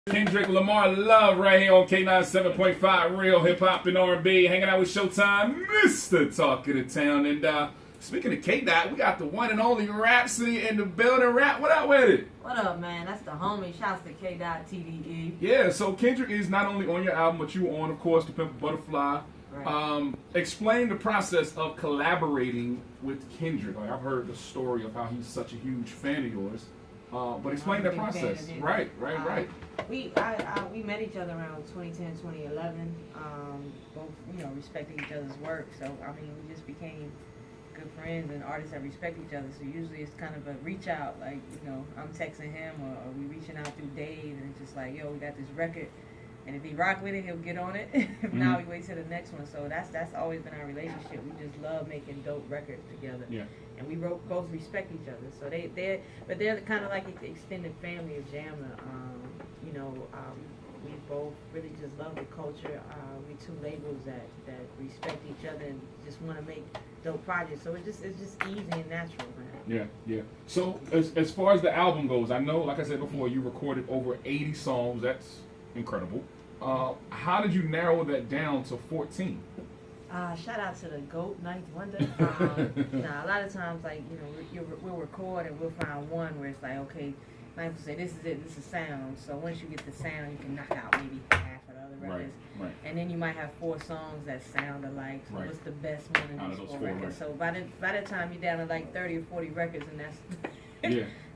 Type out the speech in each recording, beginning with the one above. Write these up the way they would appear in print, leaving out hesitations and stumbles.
Kendrick Lamar Love right here on K97.5, real hip hop and R&B, hanging out with Showtime, Mr. Talk of the Town. And speaking of K-Dot, we got the one and only Rapsody in the building. Rap, what up with it? What up, man? That's the homie. Shouts to K-Dot TDE. Yeah, so Kendrick is not only on your album, but you were on, of course, The Pimp a Butterfly. Right. Explain the process of collaborating with Kendrick. Like, I've heard the story of how he's such a huge fan of yours. But explain that process. Right. We met each other around 2010, 2011. Both, respecting each other's work. So, I mean, we just became good friends and artists that respect each other. So usually it's kind of a reach out. Like, I'm texting him or we reaching out through Dave and it's just like, yo, we got this record. And if he rock with it, he'll get on it. If not, we wait till the next one. So that's always been our relationship. We just love making dope records together. Yeah. And we both respect each other. So they're kind of like the extended family of Jam. We both really just love the culture. We two labels that respect each other and just want to make dope projects. So it's just easy and natural, man. Yeah. So as far as the album goes, I know, like I said before, you recorded over 80 songs. That's incredible. How did you narrow that down to 14? Shout out to the GOAT, Ninth Wonder. A lot of times, like, we'll record and we'll find one where it's like, okay, Ninth will say, this is it, this is sound. So once you get the sound, you can knock out maybe half of the other records. Right. And then you might have 4 songs that sound alike. So what's the best one in those 4 records? So by the time you're down to like 30 or 40 records, and that's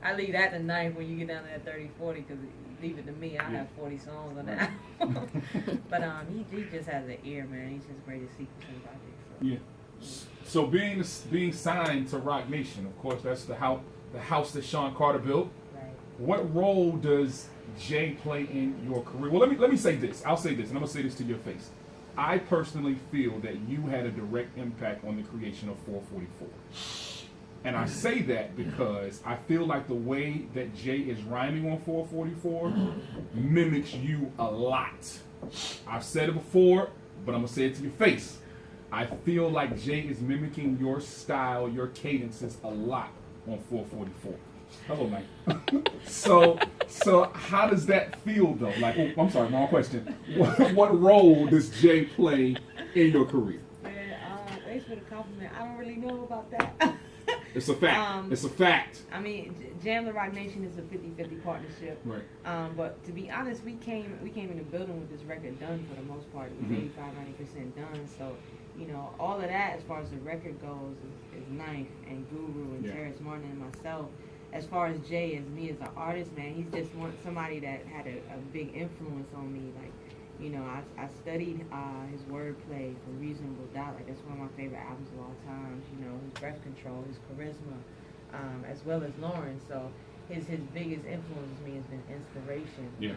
I leave that to Ninth when you get down to that 30, 40, because leave it to me. I have 40 songs on that album. But he just has an ear, man. He's just great at sequencing projects. So. So being signed to Roc Nation, of course, that's the house that Sean Carter built. Right. What role does Jay play in your career? Well, let me say this. I'll say this, and I'm gonna say this to your face. I personally feel that you had a direct impact on the creation of 444. And I say that because I feel like the way that Jay is rhyming on 444 mimics you a lot. I've said it before, but I'm going to say it to your face. I feel like Jay is mimicking your style, your cadences a lot on 444. Hello, Mike. So how does that feel, though? Like, oh, I'm sorry, wrong question. What role does Jay play in your career? Man, thanks for the compliment. I don't really know about that. It's a fact. It's a fact. I mean, Jam the Roc Nation is a 50-50 partnership. Right. But to be honest, we came in the building with this record done for the most part. It was 85-90% done. So, all of that as far as the record goes is Ninth and Guru and Terrence Martin and myself. As far as Jay as me as an artist, man, he's just somebody that had a big influence on me. Like, I studied his wordplay for Reasonable Doubt. Like, that's one of my favorite albums of all time. His breath control, his charisma, as well as Lauren. So his biggest influence with me has been inspiration. Yeah.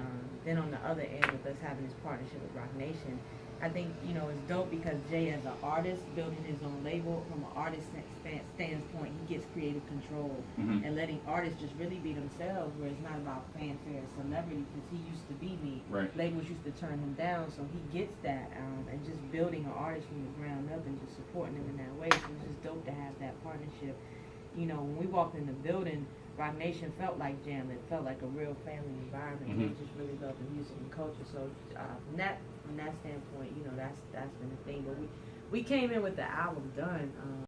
Then on the other end, with us having this partnership with Roc Nation, I think, it's dope because Jay, as an artist, building his own label, from an artist standpoint, he gets creative control and letting artists just really be themselves, where it's not about fanfare or celebrity, because he used to be me. Right. Labels used to turn him down, so he gets that, and just building an artist from the ground up and just supporting him in that way. So it's just dope to have that partnership. When we walked in the building, Roc Nation felt like Jam. It felt like a real family environment. They just really love the music and culture. So from that standpoint, that's been the thing. But we came in with the album done.